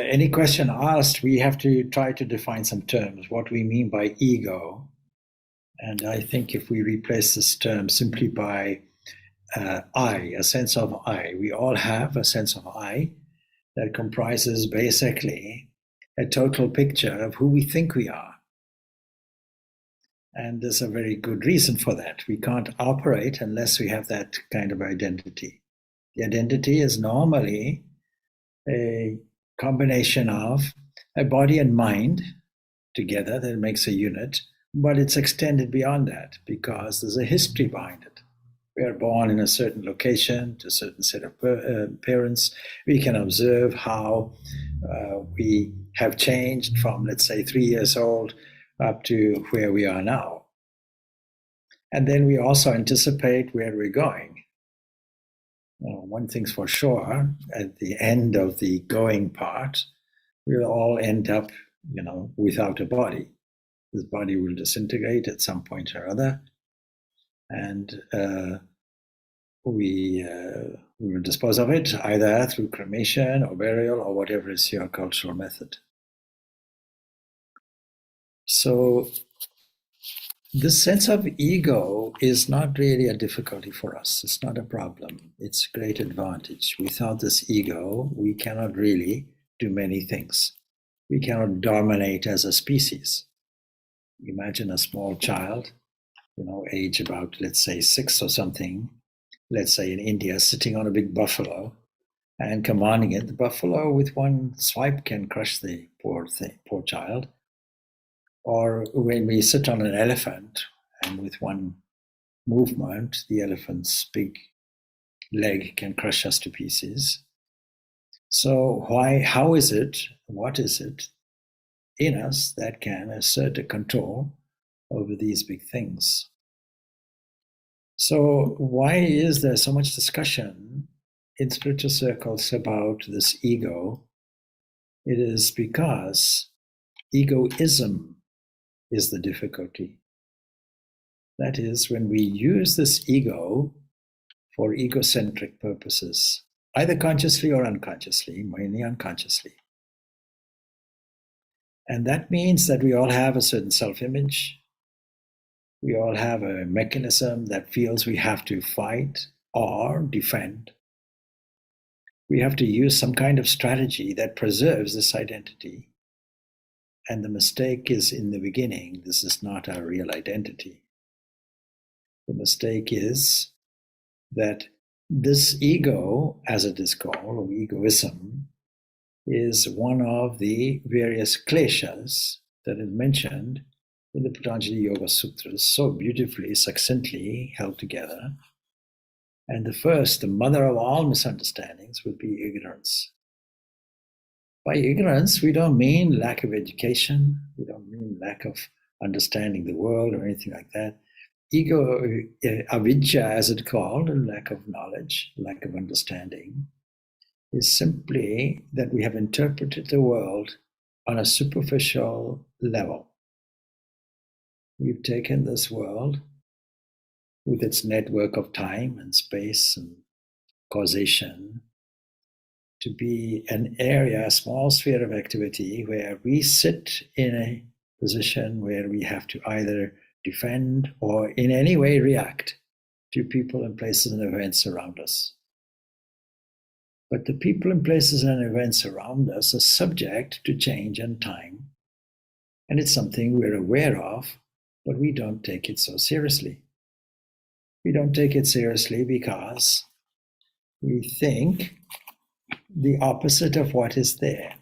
any question asked, we have to try to define some terms, what we mean by ego. And I think if we replace this term simply by I, a sense of I, we all have a sense of I that comprises basically a total picture of who we think we are. And there's a very good reason for that. We can't operate unless we have that kind of identity. The identity is normally a combination of a body and mind together that makes a unit, but it's extended beyond that because there's a history behind it. We are born in a certain location to a certain set of parents. We can observe how we have changed from, let's say, 3 years old up to where we are now. And then we also anticipate where we're going. One thing's for sure, at the end of the going part, we'll all end up, without a body. This body will disintegrate at some point or other, and we will dispose of it either through cremation or burial or whatever is your cultural method. So this sense of ego is not really a difficulty for us. It's not a problem. It's a great advantage. Without this ego, we cannot really do many things. We cannot dominate as a species. Imagine a small child, age about, let's say, 6 or something, let's say in India, sitting on a big buffalo and commanding it. The buffalo with one swipe can crush the poor child. Or when we sit on an elephant and with one movement, the elephant's big leg can crush us to pieces. So how is it, what is it in us that can assert a control over these big things? So why is there so much discussion in spiritual circles about this ego? It is because egoism is the difficulty. That is, when we use this ego for egocentric purposes, either consciously or unconsciously, mainly unconsciously. And that means that we all have a certain self-image. We all have a mechanism that feels we have to fight or defend. We have to use some kind of strategy that preserves this identity. And the mistake is in the beginning, this is not our real identity. The mistake is that this ego, as it is called, or egoism, is one of the various kleshas that is mentioned in the Patanjali Yoga Sutras, so beautifully, succinctly held together. And the mother of all misunderstandings would be ignorance. By ignorance, we don't mean lack of education, we don't mean lack of understanding the world or anything like that. Ego, avidya as it's called, lack of knowledge, lack of understanding, is simply that we have interpreted the world on a superficial level. We've taken this world with its network of time and space and causation to be an area, a small sphere of activity where we sit in a position where we have to either defend or in any way react to people and places and events around us. But the people and places and events around us are subject to change and time. And it's something we're aware of, but we don't take it so seriously. We don't take it seriously because we think the opposite of what is there.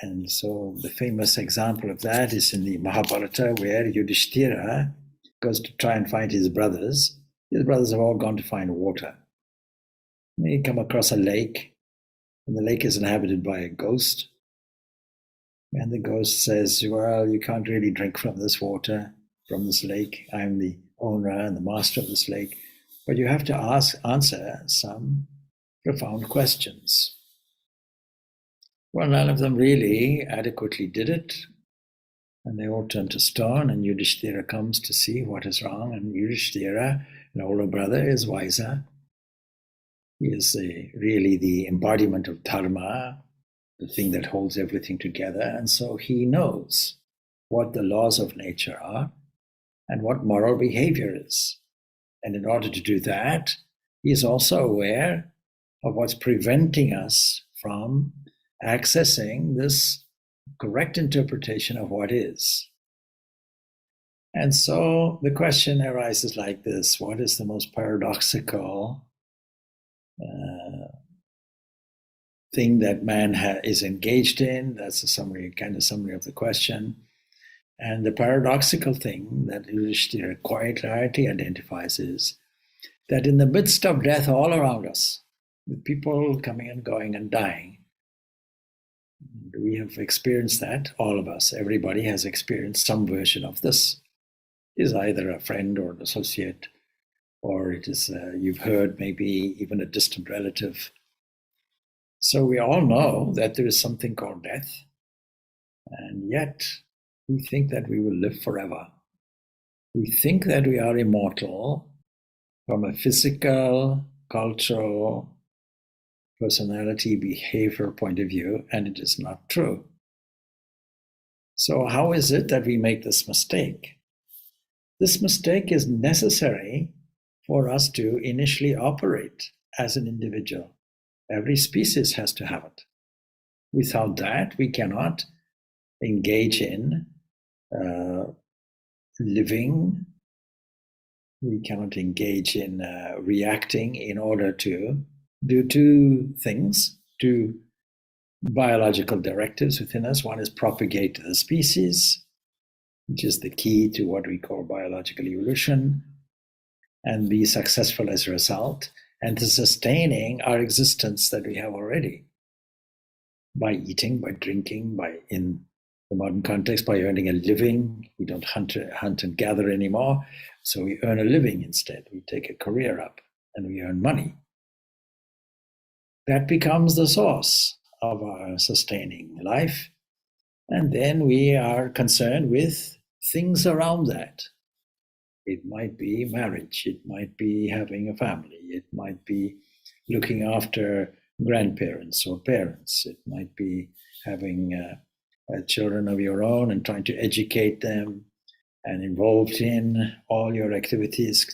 And so the famous example of that is in the Mahabharata, where Yudhishthira goes to try and find his brothers. His brothers have all gone to find water. They come across a lake, and the lake is inhabited by a ghost. And the ghost says, well, you can't really drink from this water, from this lake. I'm the owner and the master of this lake. But you have to answer some profound questions. Well, none of them really adequately did it. And they all turn to stone, and Yudhishthira comes to see what is wrong. And Yudhishthira, an older brother, is wiser. He is really the embodiment of dharma. the thing that holds everything together. And so he knows what the laws of nature are and what moral behavior is. And in order to do that, he is also aware of what's preventing us from accessing this correct interpretation of what is. And so the question arises like this: what is the most paradoxical thing that man is engaged in? That's a summary, kind of summary of the question. And the paradoxical thing that Yudhishthira quite clarity identifies is that in the midst of death all around us, with people coming and going and dying, we have experienced that, all of us, everybody has experienced some version of this. It is either a friend or an associate, or it is, you've heard maybe even a distant relative. So we all know that there is something called death, and yet we think that we will live forever. We think that we are immortal from a physical, cultural, personality, behavior point of view, and it is not true. So how is it that we make this mistake? This mistake is necessary for us to initially operate as an individual. Every species has to have it. Without that, we cannot engage in living. We cannot engage in reacting in order to do two things, two biological directives within us. One is propagate the species, which is the key to what we call biological evolution, and be successful as a result, and to sustaining our existence that we have already by eating, by drinking, by, in the modern context, by earning a living. We don't hunt and gather anymore, so we earn a living instead. We take a career up and we earn money. That becomes the source of our sustaining life. And then we are concerned with things around that. It might be marriage, it might be having a family, it might be looking after grandparents or parents, it might be having children of your own and trying to educate them and involved in all your activities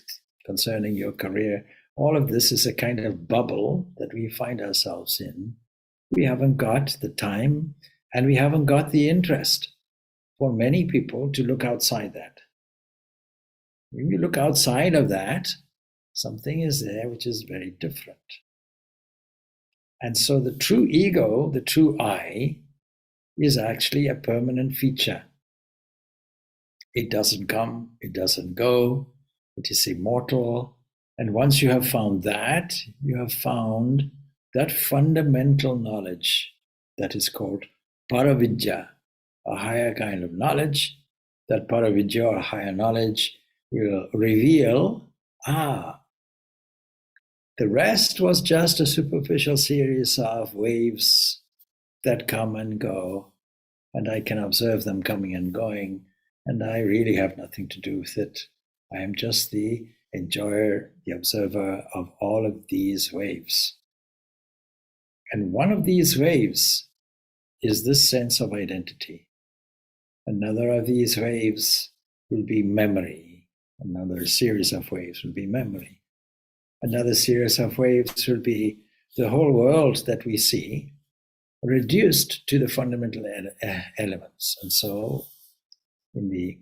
concerning your career. All of this is a kind of bubble that we find ourselves in. We haven't got the time and we haven't got the interest for many people to look outside that. When you look outside of that, something is there which is very different. And so the true ego, the true I, is actually a permanent feature. It doesn't come, it doesn't go, it is immortal. And once you have found that, you have found that fundamental knowledge that is called paravidya, a higher kind of knowledge. That paravidya, or higher knowledge, will reveal, the rest was just a superficial series of waves that come and go, and I can observe them coming and going, and I really have nothing to do with it. I am just the enjoyer, the observer of all of these waves. And one of these waves is this sense of identity. Another of these waves will be memory. Another series of waves will be memory. Another series of waves will be the whole world that we see reduced to the fundamental elements. And so in the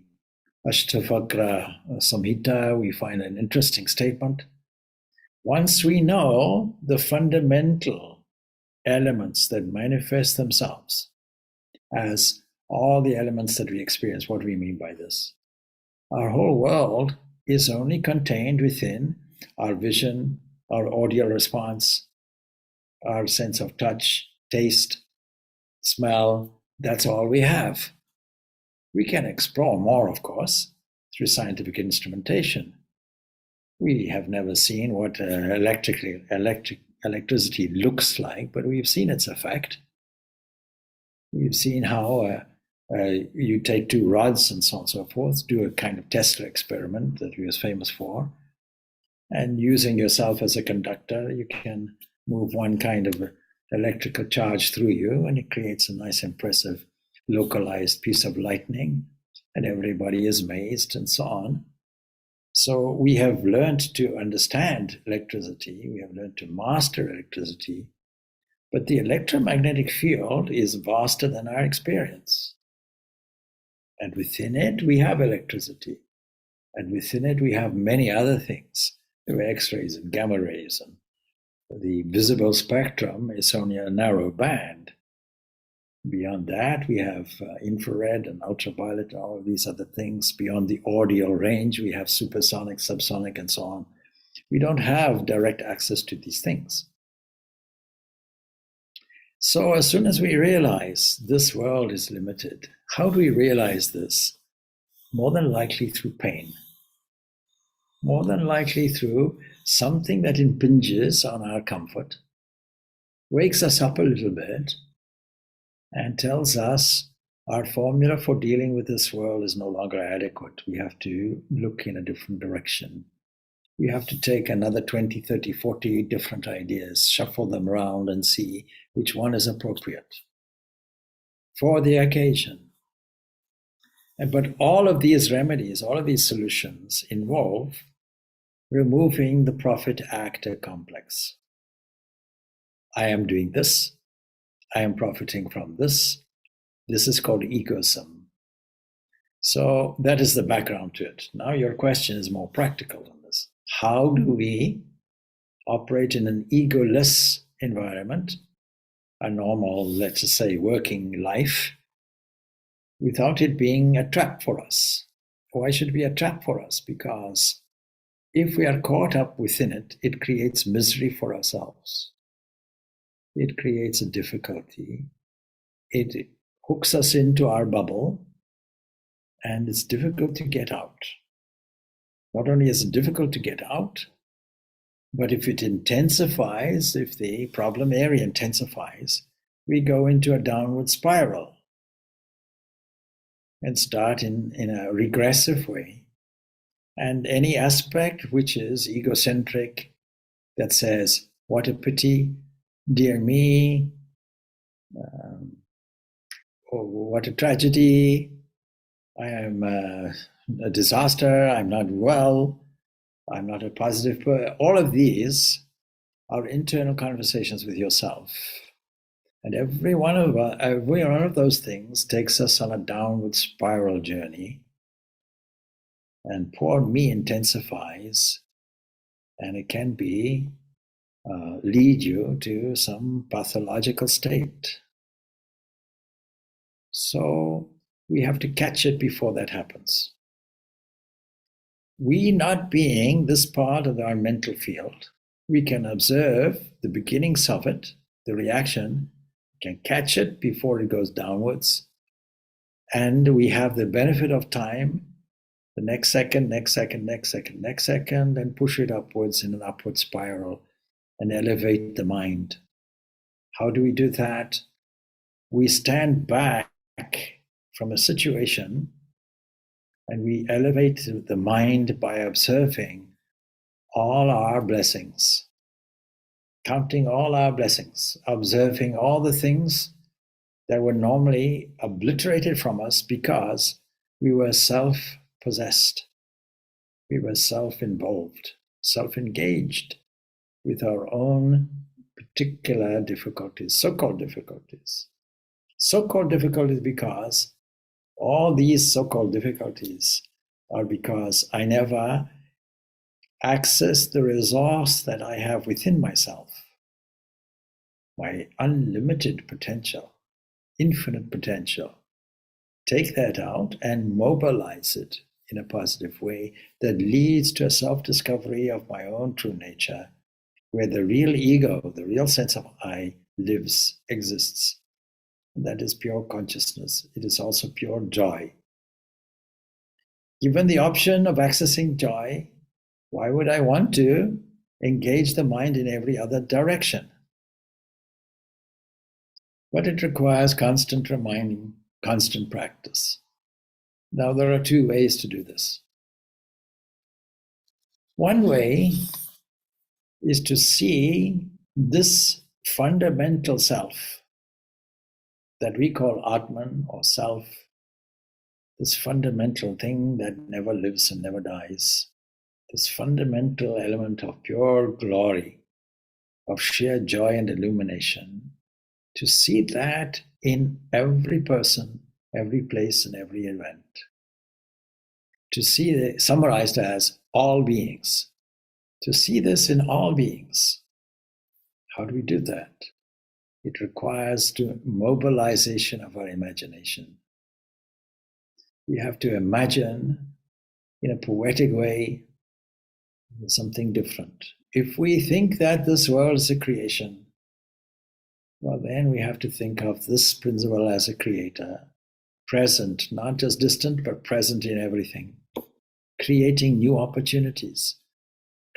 Ashtavakra Samhita, we find an interesting statement. Once we know the fundamental elements that manifest themselves as all the elements that we experience, what do we mean by this? Our whole world is only contained within our vision, our audio response, our sense of touch, taste, smell. That's all we have. We can explore more, of course, through scientific instrumentation. We have never seen what electricity looks like, but we've seen its effect. We've seen how you take two rods and so on and so forth, do a kind of Tesla experiment that he was famous for, and using yourself as a conductor, you can move one kind of electrical charge through you, and it creates a nice, impressive, localized piece of lightning, and everybody is amazed and so on. So we have learned to understand electricity, we have learned to master electricity, but the electromagnetic field is vaster than our experience. And within it, we have electricity. And within it, we have many other things. There are X-rays and gamma rays, and the visible spectrum is only a narrow band. Beyond that, we have infrared and ultraviolet and all of these other things. Beyond the audio range, we have supersonic, subsonic, and so on. We don't have direct access to these things. So as soon as we realize this world is limited, how do we realize this? More than likely through pain. More than likely through something that impinges on our comfort, wakes us up a little bit, and tells us our formula for dealing with this world is no longer adequate. We have to look in a different direction. We have to take another 20, 30, 40 different ideas, shuffle them around and see which one is appropriate for the occasion. But all of these remedies, all of these solutions involve removing the prophet-actor complex. I am doing this. I am profiting from this. This is called egoism. So that is the background to it. Now your question is more practical than this. How do we operate in an egoless environment, a normal, let's just say, working life, without it being a trap for us? Why should it be a trap for us? Because if we are caught up within it, it creates misery for ourselves. It creates a difficulty. It hooks us into our bubble, and it's difficult to get out. Not only is it difficult to get out, but if it intensifies, if the problem area intensifies, we go into a downward spiral and start in a regressive way. And any aspect which is egocentric, that says, what a pity, dear me, or what a tragedy, I am a disaster, I'm not well, I'm not a positive person. All of these are internal conversations with yourself. And every one of those things takes us on a downward spiral journey. And poor me intensifies, and it can be lead you to some pathological state. So we have to catch it before that happens. We not being this part of our mental field, we can observe the beginnings of it, the reaction, can catch it before it goes downwards, and we have the benefit of time, the next second, next second, next second, next second, and push it upwards in an upward spiral and elevate the mind. How do we do that? We stand back from a situation and we elevate the mind by observing all our blessings, counting all our blessings, observing all the things that were normally obliterated from us because we were self-possessed, we were self-involved, self-engaged with our own particular difficulties, so-called difficulties. So-called difficulties because all these so-called difficulties are because I never access the resource that I have within myself, my unlimited potential, infinite potential. Take that out and mobilize it in a positive way that leads to a self-discovery of my own true nature, where the real ego, the real sense of I lives, exists. That is pure consciousness. It is also pure joy. Given the option of accessing joy, why would I want to engage the mind in every other direction? But it requires constant reminding, constant practice. Now, there are two ways to do this. One way is to see this fundamental self that we call Atman or self, this fundamental thing that never lives and never dies, this fundamental element of pure glory, of sheer joy and illumination, to see that in every person, every place, and every event. To see it summarized as all beings. To see this in all beings. How do we do that? It requires mobilization of our imagination. We have to imagine in a poetic way something different. If we think that this world is a creation, well, then we have to think of this principle as a creator, present, not just distant, but present in everything, creating new opportunities,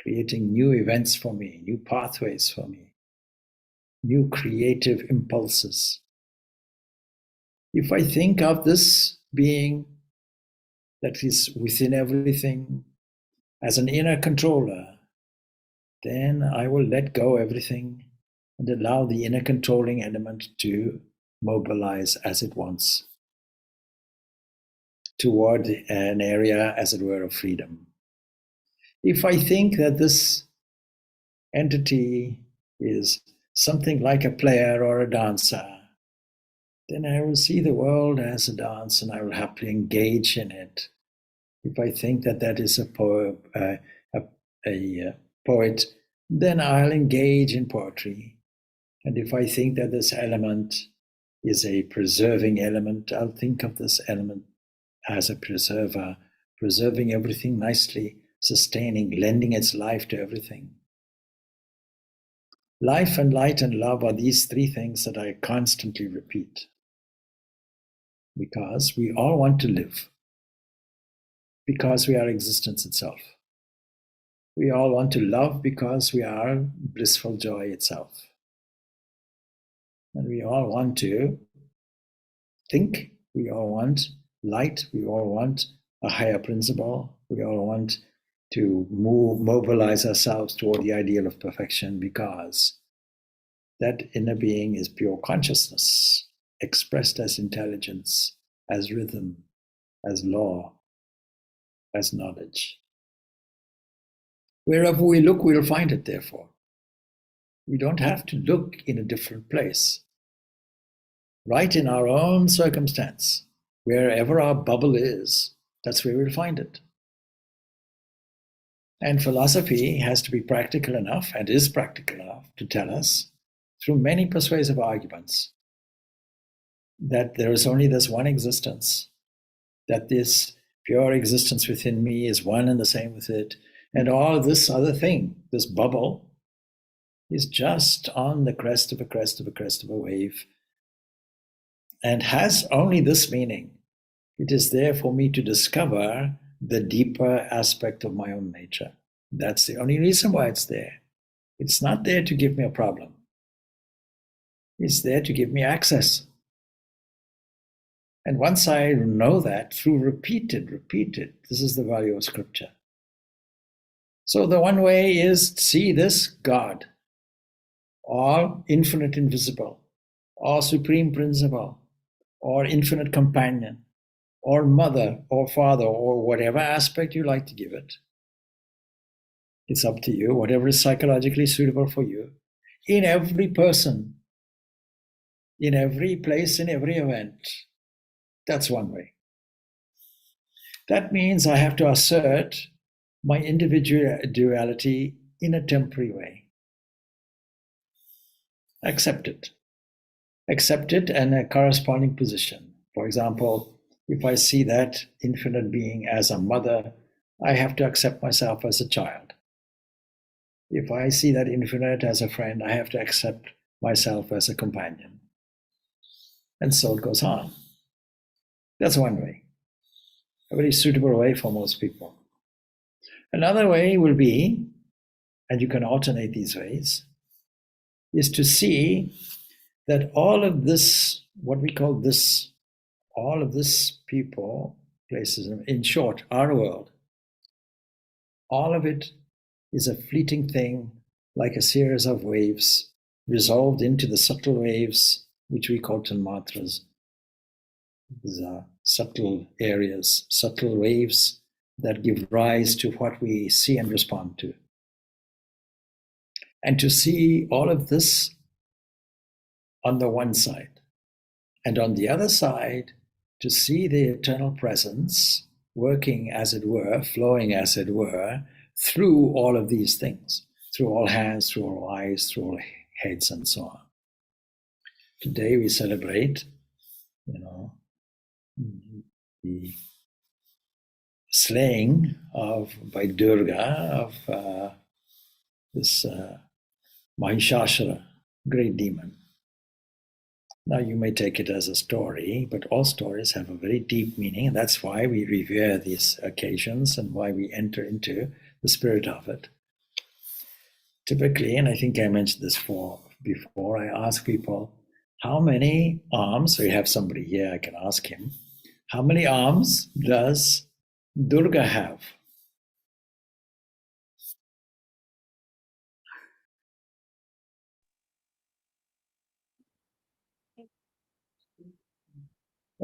creating new events for me, new pathways for me, new creative impulses. If I think of this being that is within everything as an inner controller, then I will let go everything and allow the inner controlling element to mobilize as it wants toward an area, as it were, of freedom. If I think that this entity is something like a player or a dancer, then I will see the world as a dance and I will happily engage in it. If I think that that is a poet, then I'll engage in poetry. And if I think that this element is a preserving element, I'll think of this element as a preserver, preserving everything nicely, sustaining, lending its life to everything. Life and light and love are these three things that I constantly repeat. Because we all want to live. Because we are existence itself. We all want to love because we are blissful joy itself. And we all want to think, we all want light, we all want a higher principle, we all want to mobilize ourselves toward the ideal of perfection because that inner being is pure consciousness, expressed as intelligence, as rhythm, as law, as knowledge. Wherever we look, we'll find it, therefore. We don't have to look in a different place. Right in our own circumstance, wherever our bubble is, that's where we'll find it. And philosophy has to be practical enough, and is practical enough, to tell us, through many persuasive arguments, that there is only this one existence, that this pure existence within me is one and the same with it, and all this other thing, this bubble, is just on the crest of a wave, and has only this meaning. It is there for me to discover the deeper aspect of my own nature. That's the only reason why it's there. It's not there to give me a problem. It's there to give me access. And once I know that through repeated, this is the value of scripture. So the one way is see this God, or infinite invisible, or supreme principle, or infinite companion, or mother, or father, or whatever aspect you like to give it. It's up to you, whatever is psychologically suitable for you. In every person, in every place, in every event. That's one way. That means I have to assert my individuality in a temporary way. Accept it. Accept it in a corresponding position. For example, if I see that infinite being as a mother, I have to accept myself as a child. If I see that infinite as a friend, I have to accept myself as a companion. And so it goes on. That's one way, a very suitable way for most people. Another way will be, and you can alternate these ways, is to see that all of this, what we call this, all of this people, places, in short, our world, all of it is a fleeting thing, like a series of waves resolved into the subtle waves, which we call tanmatras. These are subtle areas, subtle waves that give rise to what we see and respond to. And to see all of this on the one side, and on the other side, to see the eternal presence working, as it were, flowing, as it were, through all of these things, through all hands, through all eyes, through all heads, and so on. Today we celebrate, the slaying by Durga of this Mahishasura, great demon. Now you may take it as a story, but all stories have a very deep meaning, and that's why we revere these occasions and why we enter into the spirit of it. Typically, and I think I mentioned this before, I ask people, how many arms, we have somebody here, I can ask him, how many arms does Durga have?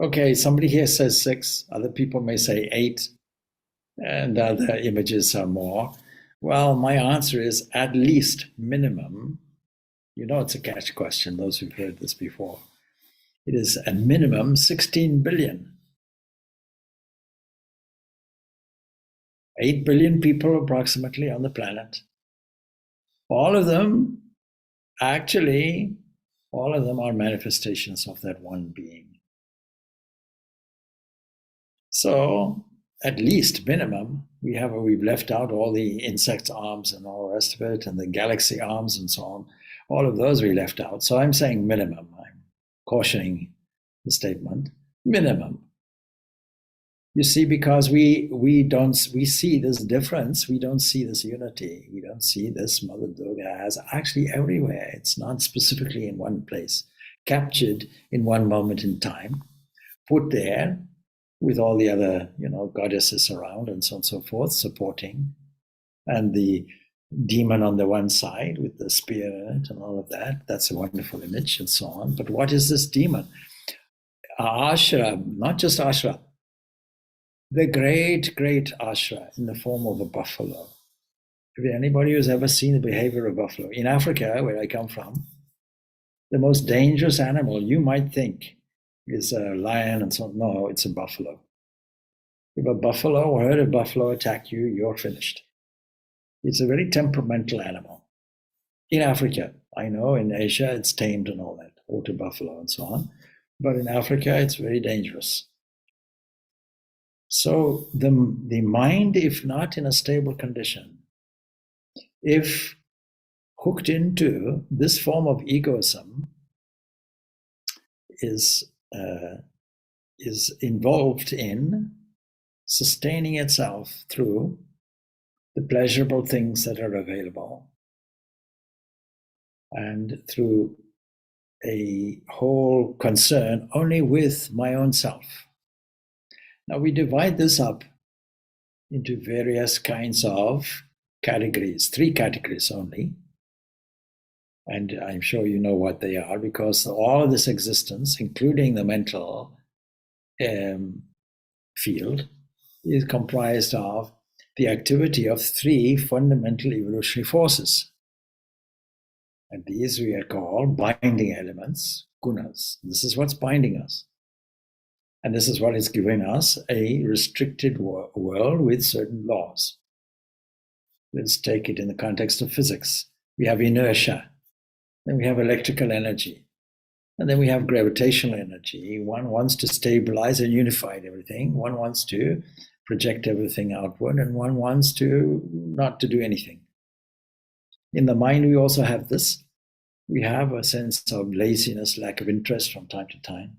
Okay, somebody here says 6, other people may say 8, and other images are more. Well, my answer is at least minimum. It's a catch question, those who've heard this before. It is a minimum 16 billion. 8 billion people approximately on the planet. All of them are manifestations of that one being. So at least minimum, we've left out all the insect arms and all the rest of it, and the galaxy arms and so on. All of those we left out. So I'm saying minimum. I'm cautioning the statement. Minimum. You see, because we see this difference, we don't see this unity, we don't see this Mother Durga as actually everywhere. It's not specifically in one place, captured in one moment in time, put there with all the other, goddesses around and so on and so forth, supporting, and the demon on the one side with the spear in it and all of that. That's a wonderful image and so on. But what is this demon? Ashra, not just Ashra, the great, great Ashra in the form of a buffalo. If anybody who's ever seen the behavior of buffalo, in Africa, where I come from, the most dangerous animal you might think is a lion and so on. No, it's a buffalo. If a buffalo or herd of buffalo attack you, you're finished. It's a very temperamental animal. In Africa, I know in Asia it's tamed and all that, water buffalo and so on. But in Africa, it's very dangerous. So the mind, if not in a stable condition, if hooked into this form of egoism, is involved in sustaining itself through the pleasurable things that are available and through a whole concern only with my own self. Now we divide this up into various kinds of categories, 3 categories only. And I'm sure you know what they are, because all of this existence, including the mental field, is comprised of the activity of 3 fundamental evolutionary forces. And these we are called binding elements, gunas. This is what's binding us. And this is what is giving us a restricted world with certain laws. Let's take it in the context of physics. We have inertia. Then we have electrical energy. And then we have gravitational energy. One wants to stabilize and unify everything. One wants to project everything outward, and one wants to not to do anything. In the mind, we also have this. We have a sense of laziness, lack of interest from time to time.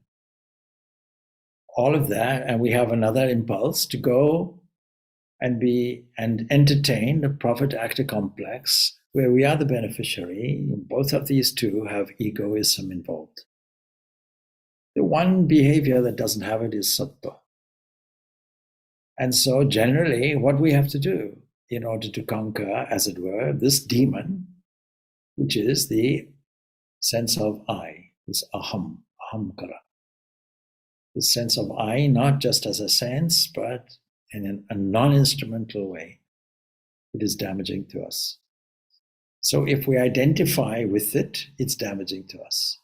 All of that, and we have another impulse to go and entertain the prophet-actor complex, where we are the beneficiary. Both of these two have egoism involved. The one behavior that doesn't have it is sattva. And so generally, what we have to do in order to conquer, as it were, this demon, which is the sense of I, this ahamkara. The sense of I, not just as a sense, but in a non-instrumental way, it is damaging to us. So if we identify with it, it's damaging to us.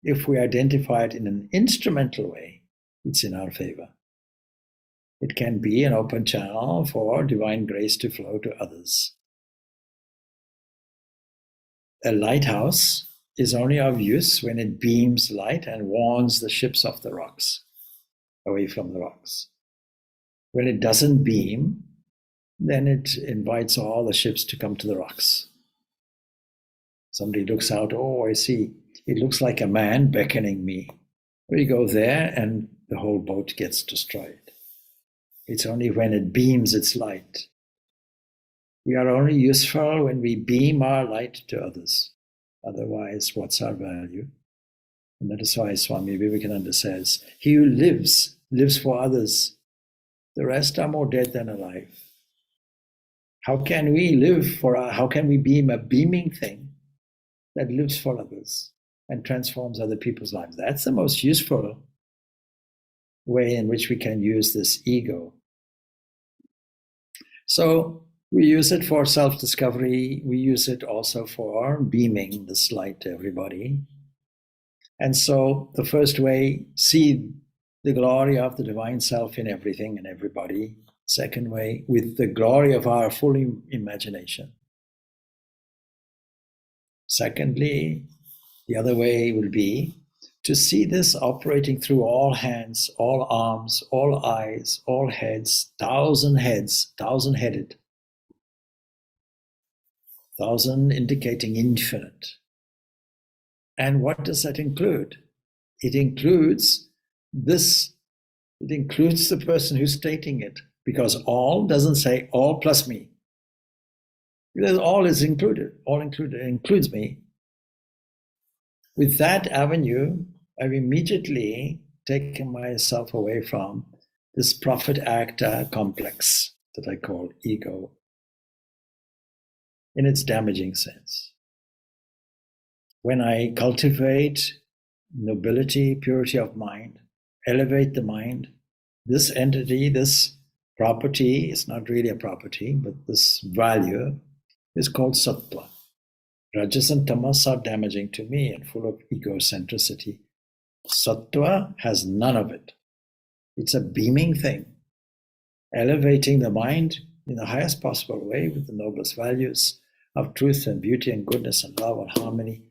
If we identify it in an instrumental way, it's in our favor. It can be an open channel for divine grace to flow to others. A lighthouse is only of use when it beams light and warns the ships off the rocks, away from the rocks. When it doesn't beam, then it invites all the ships to come to the rocks. Somebody looks out, oh, I see, it looks like a man beckoning me. We go there and the whole boat gets destroyed. It's only when it beams its light. We are only useful when we beam our light to others. Otherwise, what's our value? And that is why Swami Vivekananda says, he who lives, lives for others. The rest are more dead than alive. How can we how can we beam a beaming thing that lives for others and transforms other people's lives? That's the most useful way in which we can use this ego. So we use it for self-discovery. We use it also for beaming this light to everybody. And so the first way, see the glory of the divine self in everything and everybody. Second way, with the glory of our full imagination. Secondly, the other way will be to see this operating through all hands, all arms, all eyes, all heads, thousand-headed. Thousand indicating infinite. And what does that include? It includes this, it includes the person who's stating it, because all doesn't say all plus me. Because all is included, includes me. With that avenue, I've immediately taken myself away from this prophet-actor complex that I call ego in its damaging sense. When I cultivate nobility, purity of mind, elevate the mind, this entity, this property is not really a property, but this value is called sattva. Rajas and tamas are damaging to me and full of egocentricity. Sattva has none of it. It's a beaming thing, elevating the mind in the highest possible way with the noblest values of truth and beauty and goodness and love and harmony,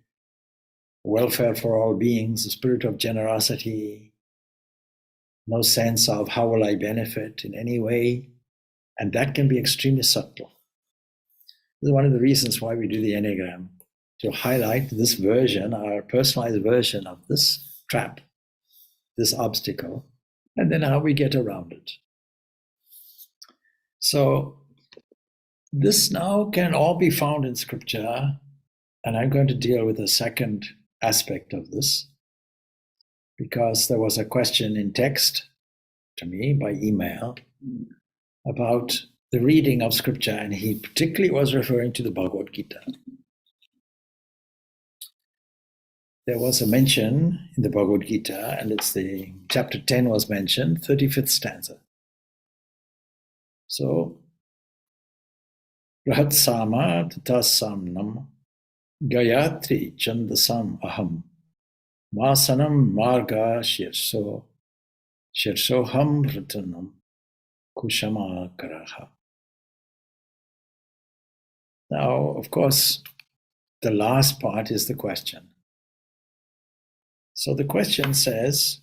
welfare for all beings, the spirit of generosity, no sense of how will I benefit in any way, and that can be extremely subtle. This is one of the reasons why we do the Enneagram, to highlight this version, our personalized version of this trap, this obstacle, and then how we get around it. So this now can all be found in scripture, and I'm going to deal with the second aspect of this, because there was a question in text to me by email about the reading of scripture, and he particularly was referring to the Bhagavad Gita. There was a mention in the Bhagavad Gita, and it's the chapter 10 was mentioned, 35th stanza. So, Rahat Sama Tatasamnam Gayatri Chandasam Aham Masanam Margashirsha Shirsoham Vritanam Kushama Karaha. Now, of course, the last part is the question. So the question says,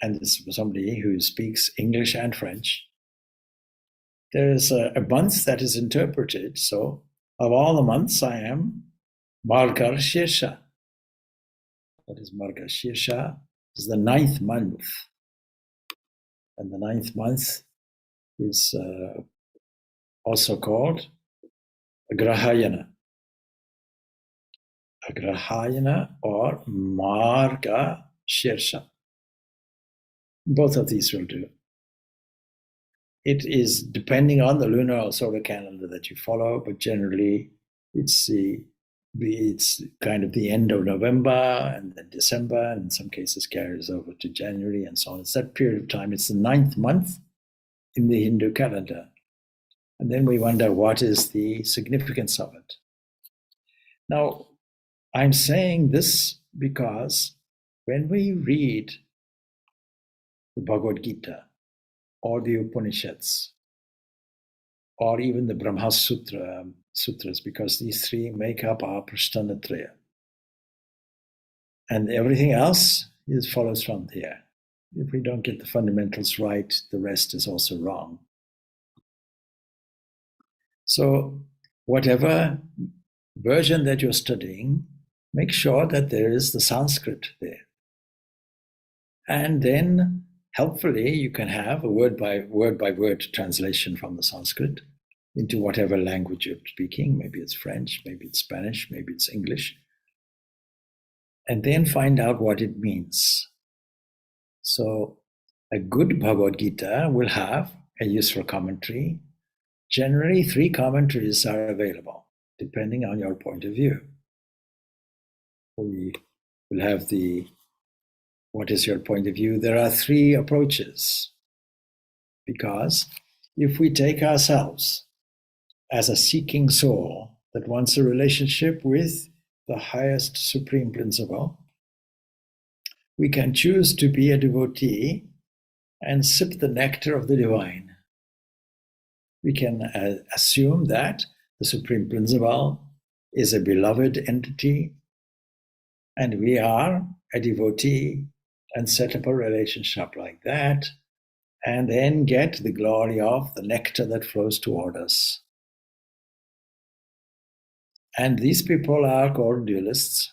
and this is somebody who speaks English and French, there is a month that is interpreted. So, of all the months, I am Margashirsha. What is Margashirsha? It's the 9th month. And the 9th month is also called Agrahayana. Agrahayana or Margashirsha. Both of these will do. It is depending on the lunar or solar calendar that you follow, but generally it's the it's kind of the end of November and then December, and in some cases carries over to January and so on. It's that period of time. It's the 9th month in the Hindu calendar. And then we wonder, what is the significance of it? Now, I'm saying this because when we read the Bhagavad Gita or the Upanishads or even the Brahma Sutras, because these three make up our Prasthanatraya, and everything else follows from here. If we don't get the fundamentals right, the rest is also wrong. So whatever version that you're studying, make sure that there is the Sanskrit there. And then helpfully you can have a word by word translation from the Sanskrit into whatever language you're speaking. Maybe it's French, maybe it's Spanish, maybe it's English. And then find out what it means. So a good Bhagavad Gita will have a useful commentary. Generally, 3 commentaries are available, depending on your point of view. We will have what is your point of view? There are 3 approaches. Because if we take ourselves as a seeking soul that wants a relationship with the highest supreme principle, we can choose to be a devotee and sip the nectar of the divine. We can assume that the supreme principle is a beloved entity and we are a devotee, and set up a relationship like that, and then get the glory of the nectar that flows toward us. And these people are called dualists.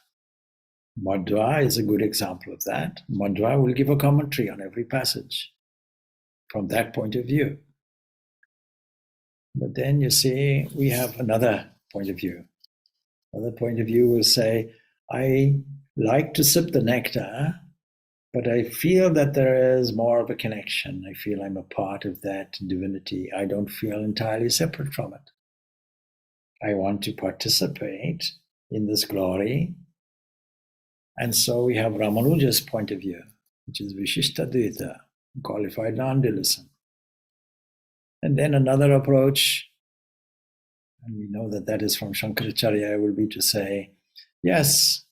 Madhva is a good example of that. Madhva will give a commentary on every passage from that point of view. But then you see, we have another point of view. Another point of view will say, I like to sip the nectar, but I feel that there is more of a connection. I feel I'm a part of that divinity. I don't feel entirely separate from it. I want to participate in this glory. And so we have Ramanuja's point of view, which is Vishishtadvaita, qualified non-dualism. And then another approach, and we know that that is from Shankaracharya, will be to say, yes,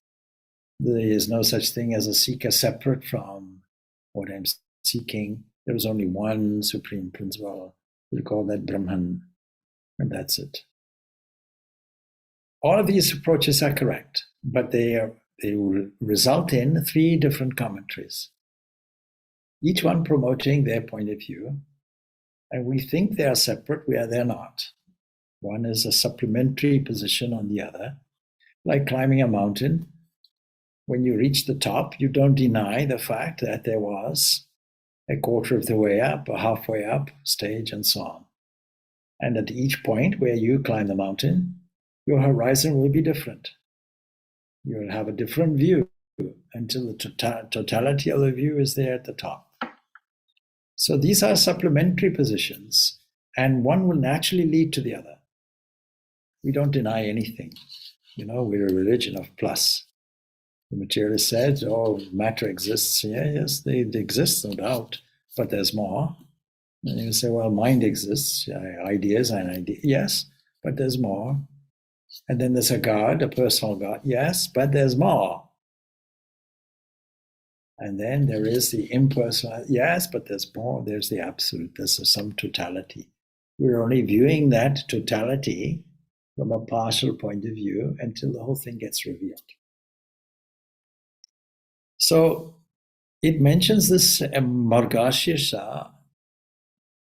there is no such thing as a seeker separate from what I'm seeking. There is only one supreme principle. We'll call that Brahman, and that's it. All of these approaches are correct, but they will result in 3 different commentaries, each one promoting their point of view. And we think they are separate where they're not. One is a supplementary position on the other, like climbing a mountain. When you reach the top, you don't deny the fact that there was a quarter of the way up, a halfway up stage, and so on. And at each point where you climb the mountain, your horizon will be different. You will have a different view until the totality of the view is there at the top. So these are supplementary positions, and one will naturally lead to the other. We don't deny anything. We're a religion of plus. The materialist said, oh, matter exists. Yeah, yes, they exist, no doubt, but there's more. And you say, well, mind exists, ideas and ideas. Yes, but there's more. And then there's a God, a personal God. Yes, but there's more. And then there is the impersonal. Yes, but there's more. There's the absolute. There's some totality. We're only viewing that totality from a partial point of view until the whole thing gets revealed. So it mentions this Margashirsha.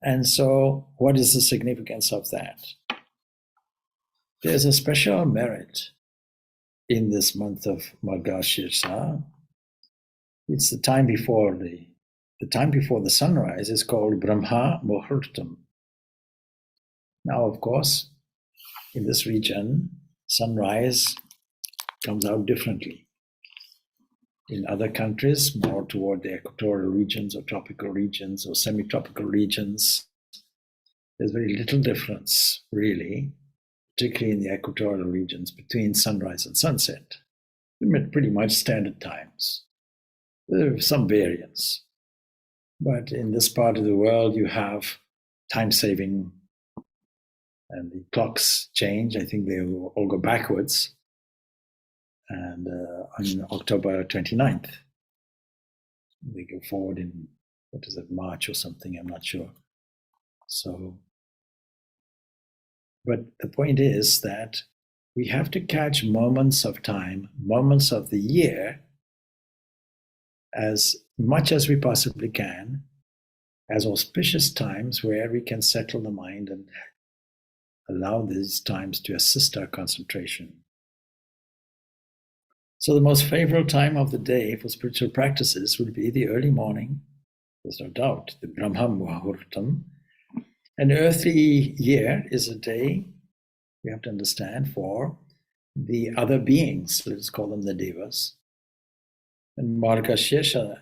And so what is the significance of that? There's a special merit in this month of Margashirsha. It's the time before the sunrise is called Brahma Muhurtam. Now, of course, in this region, sunrise comes out differently. In other countries, more toward the equatorial regions or tropical regions or semi-tropical regions, there's very little difference, really, particularly in the equatorial regions, between sunrise and sunset. Pretty much standard times. There are some variance. But in this part of the world, you have time saving and the clocks change. I think they will all go backwards. And on October 29th, they go forward in, what is it, March or something, I'm not sure. So, but the point is that we have to catch moments of time, moments of the year, as much as we possibly can, as auspicious times where we can settle the mind and allow these times to assist our concentration. So the most favorable time of the day for spiritual practices would be the early morning, there's no doubt, the Brahma Muhurtam. An earthly year is a day, we have to understand, for the other beings, let's call them the Devas. And Margashirsha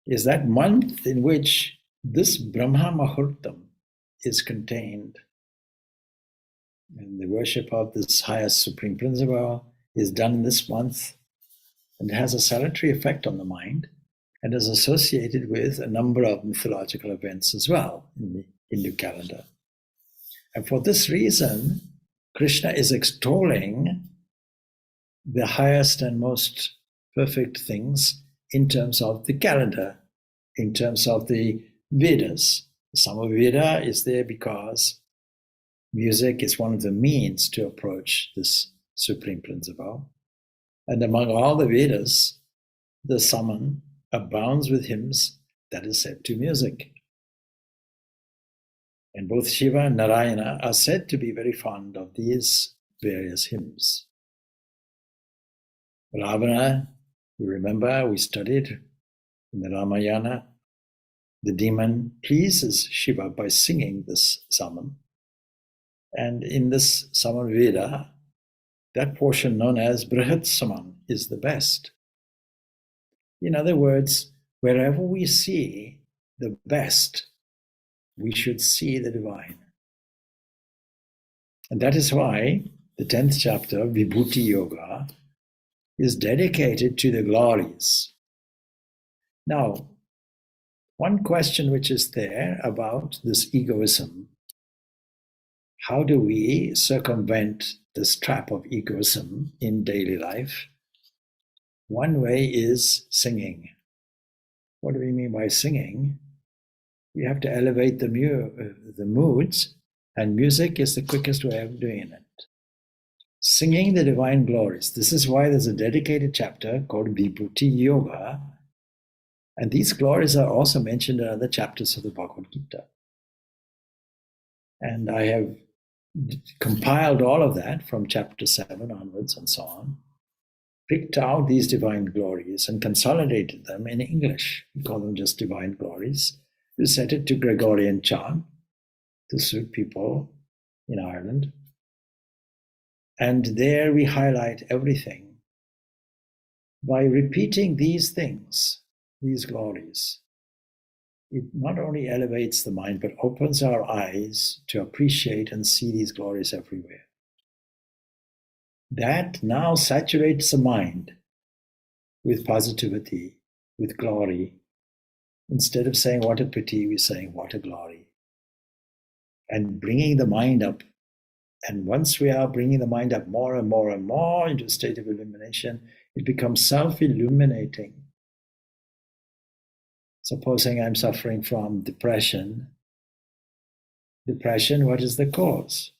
is that month in which this Brahma Muhurtam is contained. And the worship of this highest supreme principle is done in this month and has a salutary effect on the mind and is associated with a number of mythological events as well in the Hindu calendar. And for this reason, Krishna is extolling the highest and most perfect things in terms of the calendar, in terms of the Vedas. The Samaveda is there because music is one of the means to approach this supreme principle. And among all the Vedas, the Saman abounds with hymns that is set to music. And both Shiva and Narayana are said to be very fond of these various hymns. Ravana, you remember, we studied in the Ramayana, the demon pleases Shiva by singing this Saman. And in this Saman Veda, that portion known as Brihat Saman is the best. In other words, wherever we see the best, we should see the divine. And that is why the 10th chapter, Vibhuti Yoga, is dedicated to the glories. Now, one question which is there about this egoism, how do we circumvent this trap of egoism in daily life? One way is singing. What do we mean by singing? We have to elevate the moods, and music is the quickest way of doing it. Singing the divine glories. This is why there's a dedicated chapter called Vibhuti Yoga, and these glories are also mentioned in other chapters of the Bhagavad Gita. And I have compiled all of that from chapter 7 onwards and so on, picked out these divine glories and consolidated them in English. We call them just divine glories. We set it to Gregorian chant to suit people in Ireland. And there we highlight everything by repeating these things, these glories. It not only elevates the mind, but opens our eyes to appreciate and see these glories everywhere. That now saturates the mind with positivity, with glory. Instead of saying, what a pity, we're saying, what a glory. And bringing the mind up. And once we are bringing the mind up more and more and more into a state of illumination, it becomes self-illuminating. Supposing I'm suffering from depression. Depression, what is the cause?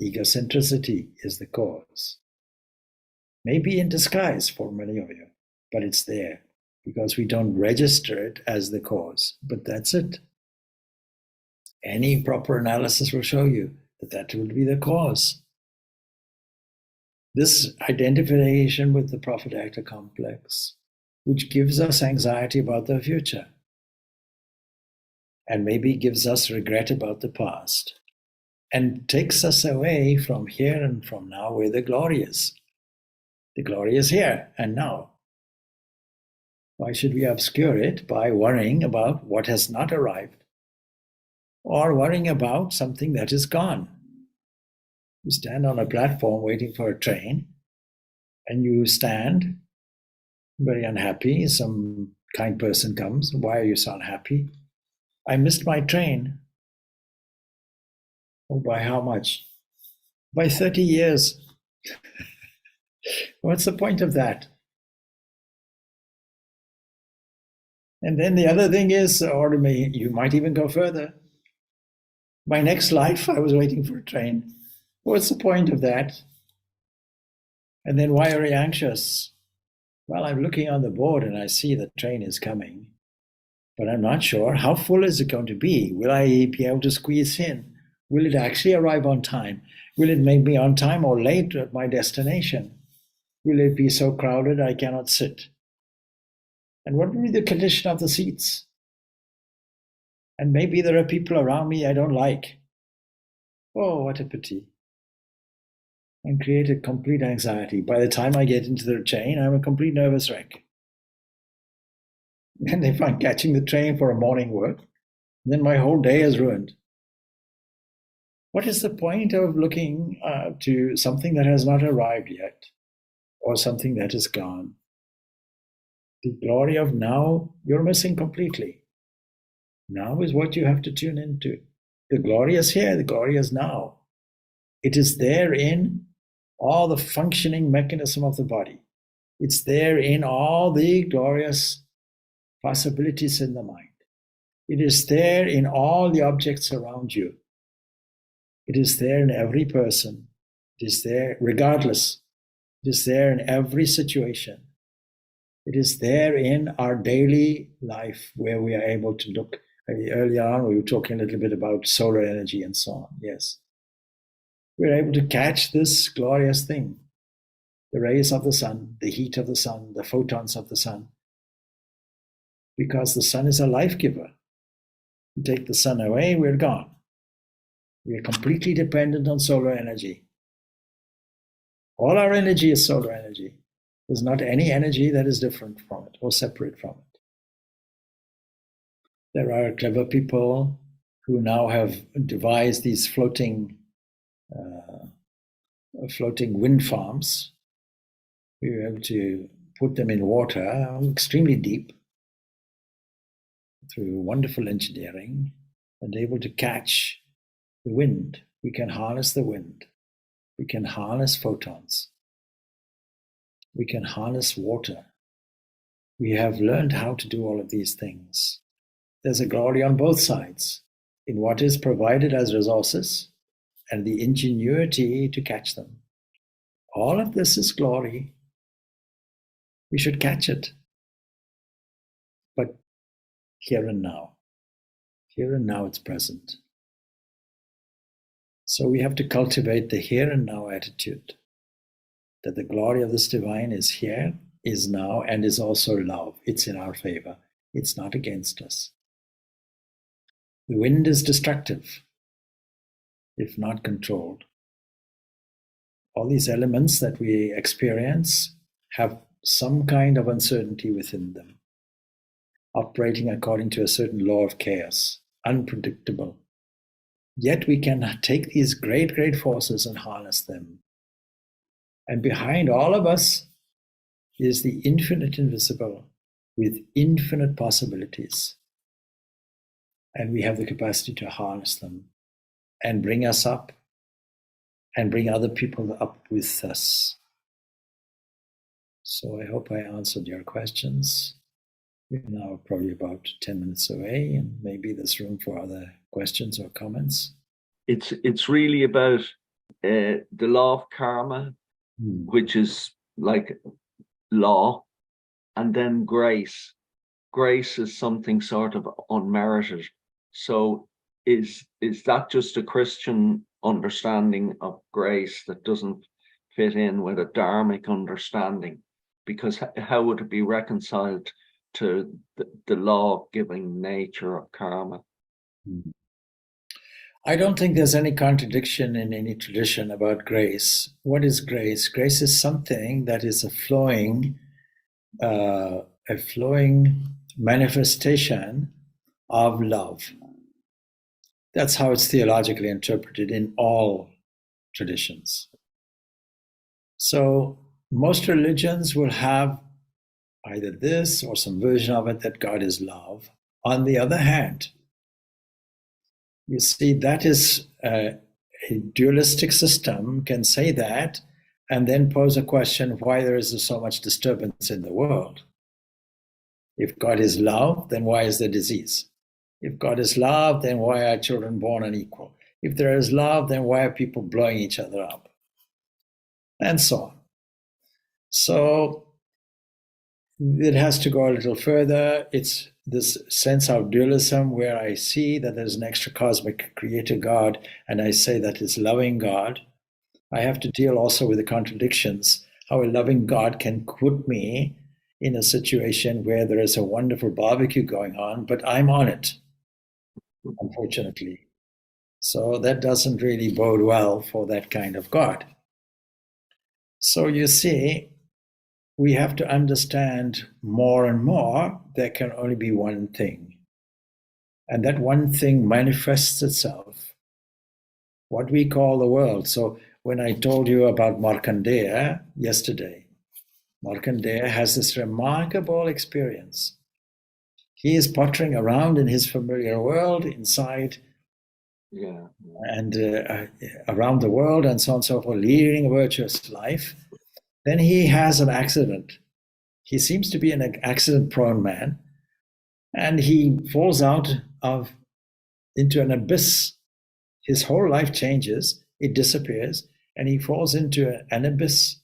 Egocentricity is the cause. Maybe in disguise for many of you, but it's there because we don't register it as the cause. But that's it. Any proper analysis will show you that that will be the cause. This identification with the prophet-actor complex, which gives us anxiety about the future, and maybe gives us regret about the past, and takes us away from here and from now where the glory is. The glory is here and now. Why should we obscure it by worrying about what has not arrived or worrying about something that is gone? You stand on a platform waiting for a train, and you stand very unhappy. Some kind person comes. Why are you so unhappy? I missed my train. Oh, by how much? By 30 years. What's the point of that? And then the other thing is, or you might even go further. My next life, I was waiting for a train. What's the point of that? And then why are you anxious? Well, I'm looking on the board and I see the train is coming, but I'm not sure how full is it going to be. Will I be able to squeeze in? Will it actually arrive on time? Will it make me on time or late at my destination? Will it be so crowded I cannot sit? And what will be the condition of the seats? And maybe there are people around me I don't like. Oh, what a pity. And create a complete anxiety. By the time I get into the train, I'm a complete nervous wreck. And if I'm catching the train for a morning work, then my whole day is ruined. What is the point of looking to something that has not arrived yet, or something that is gone? The glory of now, you're missing completely. Now is what you have to tune into. The glory is here, the glory is now. It is there in all the functioning mechanism of the body. It's there in all the glorious possibilities in the mind. It is there in all the objects around you. It is there in every person. It is there regardless. It is there in every situation. It is there in our daily life where we are able to look. Earlier on, we were talking a little bit about solar energy and so on. Yes. We're able to catch this glorious thing, the rays of the sun, the heat of the sun, the photons of the sun, because the sun is a life giver. You take the sun away, we're gone. We are completely dependent on solar energy. All our energy is solar energy. There's not any energy that is different from it or separate from it. There are clever people who now have devised these floating wind farms. We were able to put them in water extremely deep through wonderful engineering and able to catch the wind. We can harness the wind. We can harness photons. We can harness water. We have learned how to do all of these things. There's a glory on both sides in what is provided as resources and the ingenuity to catch them. All of this is glory. We should catch it. But here and now. Here and now it's present. So we have to cultivate the here and now attitude, that the glory of this divine is here, is now, and is also love. It's in our favor. It's not against us. The wind is destructive if not controlled. All these elements that we experience have some kind of uncertainty within them, operating according to a certain law of chaos, unpredictable. Yet we can take these great, great forces and harness them. And behind all of us is the infinite invisible with infinite possibilities. And we have the capacity to harness them and bring us up and bring other people up with us. So I hope I answered your questions. We're now probably about 10 minutes away, and maybe there's room for other questions or comments. It's really about the law of karma, which is like law, and then grace. Grace is something sort of unmerited. So is that just a Christian understanding of grace that doesn't fit in with a dharmic understanding? Because how would it be reconciled to the law-giving nature of karma? I don't think there's any contradiction in any tradition about grace. What is grace? Grace is something that is a flowing manifestation of love. That's how it's theologically interpreted in all traditions. So most religions will have either this or some version of it, that God is love. On the other hand, you see, that is a dualistic system can say that and then pose a question why there is so much disturbance in the world. If God is love, then why is there disease? If God is love, then why are children born unequal? If there is love, then why are people blowing each other up? And so on. So it has to go a little further. It's this sense of dualism where I see that there's an extra cosmic creator God, and I say that is loving God. I have to deal also with the contradictions, how a loving God can put me in a situation where there is a wonderful barbecue going on, but I'm on it, unfortunately. So that doesn't really bode well for that kind of God. So you see, we have to understand more and more there can only be one thing. And that one thing manifests itself, what we call the world. So when I told you about Markandeya yesterday, Markandeya has this remarkable experience. He is pottering around in his familiar world, inside and around the world, and so on and so forth, leading a virtuous life. Then he has an accident. He seems to be an accident-prone man, and he falls out into an abyss. His whole life changes, it disappears, and he falls into an abyss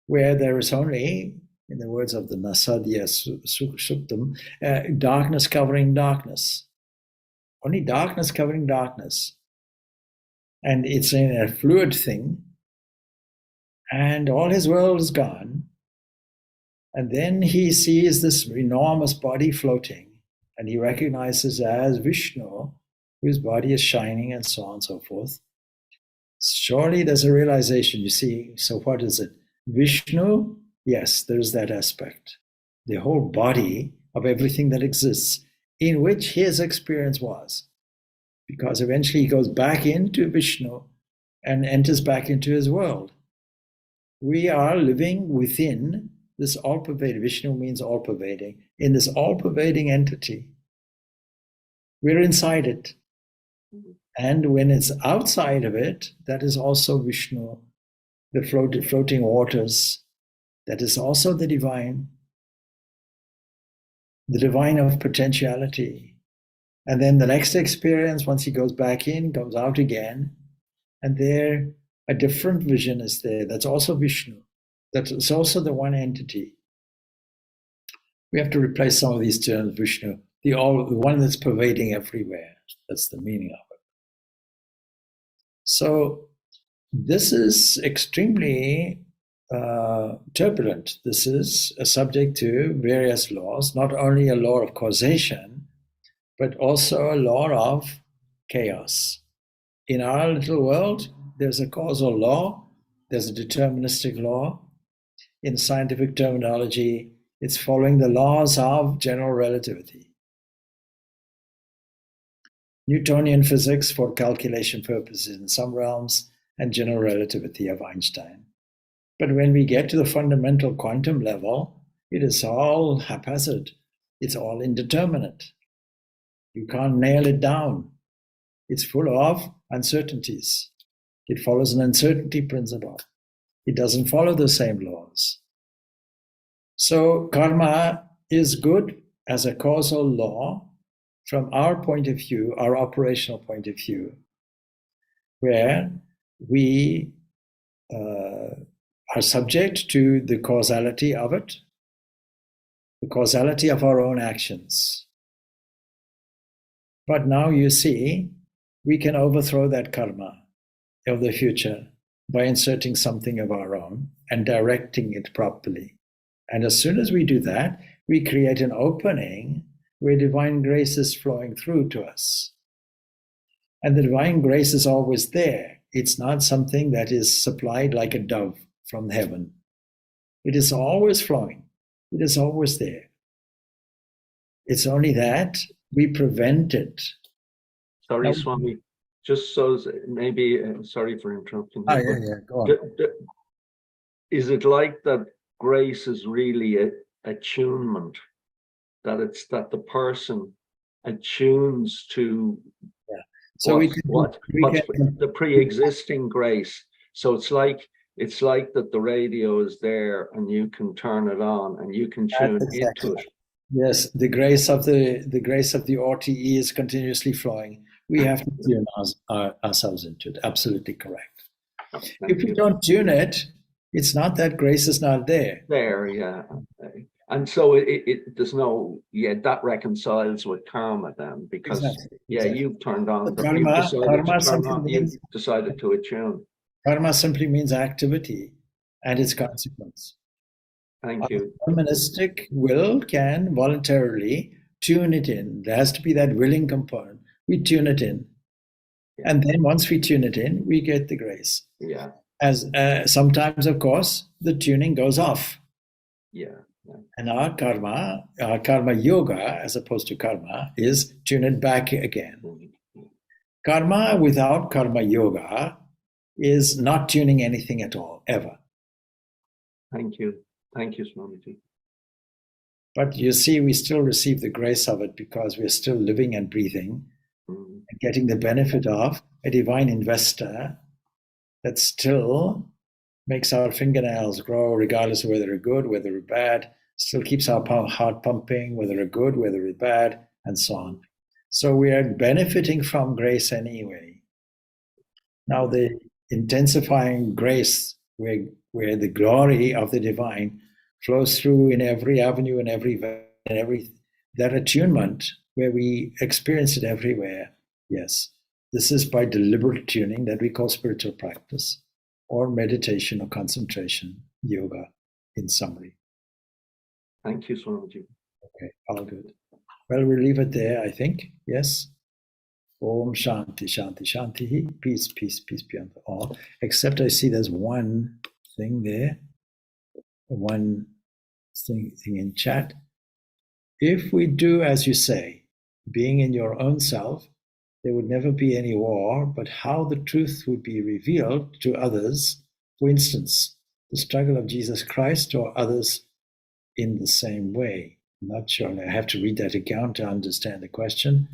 where there is only, in the words of the Nasadya Suktam, darkness covering darkness. Only darkness covering darkness. And it's in a fluid thing, and all his world is gone. And then he sees this enormous body floating, and he recognizes as Vishnu, whose body is shining, and so on and so forth. Surely there's a realization, you see. So what is it? Vishnu, yes, there's that aspect. The whole body of everything that exists, in which his experience was. Because eventually he goes back into Vishnu and enters back into his world. We are living within this all-pervading, Vishnu means all-pervading, in this all-pervading entity. We're inside it. And when it's outside of it, that is also Vishnu, the floating waters, that is also the divine of potentiality. And then the next experience, once he goes back in, comes out again, and there a different vision is there. That's also Vishnu. That's also the one entity. We have to replace some of these terms, Vishnu, the one that's pervading everywhere. That's the meaning of it. So this is extremely turbulent. This is a subject to various laws, not only a law of causation, but also a law of chaos. In our little world, there's a causal law, there's a deterministic law. In scientific terminology, it's following the laws of general relativity. Newtonian physics for calculation purposes in some realms, and general relativity of Einstein. But when we get to the fundamental quantum level, it is all haphazard. It's all indeterminate. You can't nail it down. It's full of uncertainties. It follows an uncertainty principle. It doesn't follow the same laws. So karma is good as a causal law from our point of view, our operational point of view, where we are subject to the causality of it, the causality of our own actions. But now you see, we can overthrow that karma of the future by inserting something of our own and directing it properly. And as soon as we do that, we create an opening where divine grace is flowing through to us. And the divine grace is always there. It's not something that is supplied like a dove from heaven. It is always flowing. It is always there. It's only that we prevent it. Sorry, Swami. just so maybe, sorry for interrupting you, yeah, go on. Is it like that grace is really a attunement, that it's that the person attunes to So what's the pre-existing grace? So it's like that the radio is there and you can turn it on and you can tune into it. Yes, the grace of the RTE is continuously flowing. We have to tune ourselves into it. Absolutely correct. If we don't tune it, it's not that grace is not there. There, yeah. And so there's no, that reconciles with karma then, because exactly. You've turned on, karma you've decided to attune. Karma simply means activity and its consequence. Thank you. Deterministic will can voluntarily tune it in. There has to be that willing component. We tune it in. Yeah. And then once we tune it in, we get the grace. Yeah. As sometimes, of course, the tuning goes off. Yeah. And our karma yoga, as opposed to karma, is tune it back again. Karma without karma yoga is not tuning anything at all, ever. Thank you. Thank you, Swamiji. But you see, we still receive the grace of it because we're still living and breathing and getting the benefit of a divine investor that still makes our fingernails grow regardless of whether they're good, whether they're bad, still keeps our heart pumping, whether they're good, whether they're bad, and so on. So we are benefiting from grace anyway. Now the intensifying grace where the glory of the divine flows through in every avenue and every that attunement where we experience it everywhere. Yes, this is by deliberate tuning that we call spiritual practice or meditation or concentration, yoga, in summary. Thank you, Swamiji. Okay, all good. Well, we'll leave it there, I think. Yes. Om Shanti, Shanti, Shanti. Peace, peace, peace be unto all. Except I see there's one thing there, one thing in chat. If we do as you say, being in your own self, there would never be any war, but how the truth would be revealed to others, for instance, the struggle of Jesus Christ or others in the same way. I'm not sure. I have to read that again to understand the question.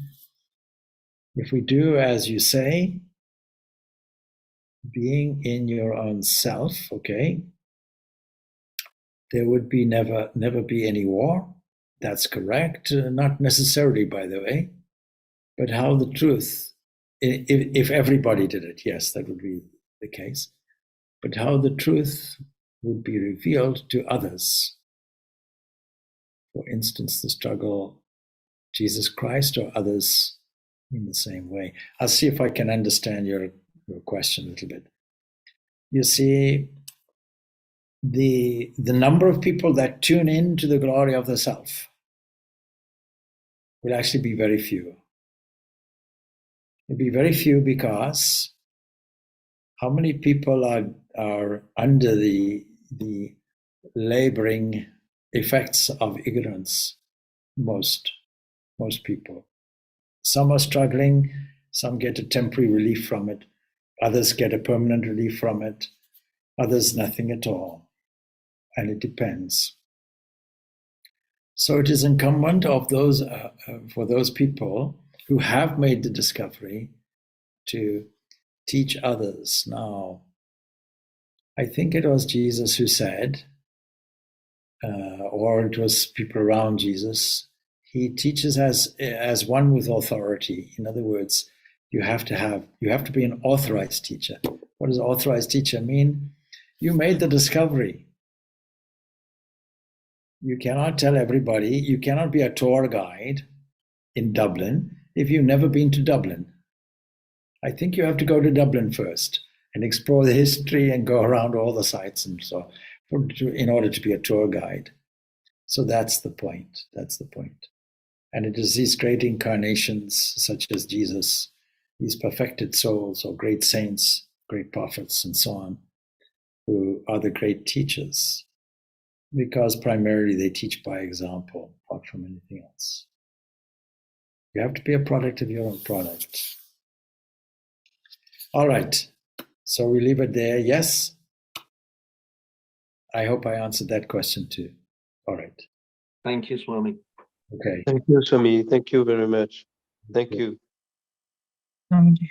If we do as you say, being in your own self, okay, there would be never be any war. That's correct. Not necessarily, by the way, but how the truth, if everybody did it, yes, that would be the case. But how the truth would be revealed to others. For instance, the struggle, Jesus Christ or others in the same way. I'll see if I can understand your question a little bit. You see, the number of people that tune in to the glory of the self will actually be very few. It'll be very few because how many people are under the laboring effects of ignorance? Most people. Some are struggling, some get a temporary relief from it, others get a permanent relief from it, others nothing at all. And it depends. So it is incumbent of those for those people who have made the discovery to teach others. Now, I think it was Jesus who said, or it was people around Jesus, he teaches as one with authority. In other words, you have to be an authorized teacher. What does authorized teacher mean? You made the discovery. You cannot tell everybody, you cannot be a tour guide in Dublin if you've never been to Dublin. I think you have to go to Dublin first and explore the history and go around all the sites and so in order to be a tour guide. So that's the point. That's the point. And it is these great incarnations, such as Jesus, these perfected souls or great saints, great prophets, and so on, who are the great teachers, because primarily they teach by example, apart from anything else. You have to be a product of your own product. All right. So we leave it there. Yes. I hope I answered that question too. All right. Thank you, Swami. Okay. Thank you, Swami. Thank you very much. Thank you. Swamiji.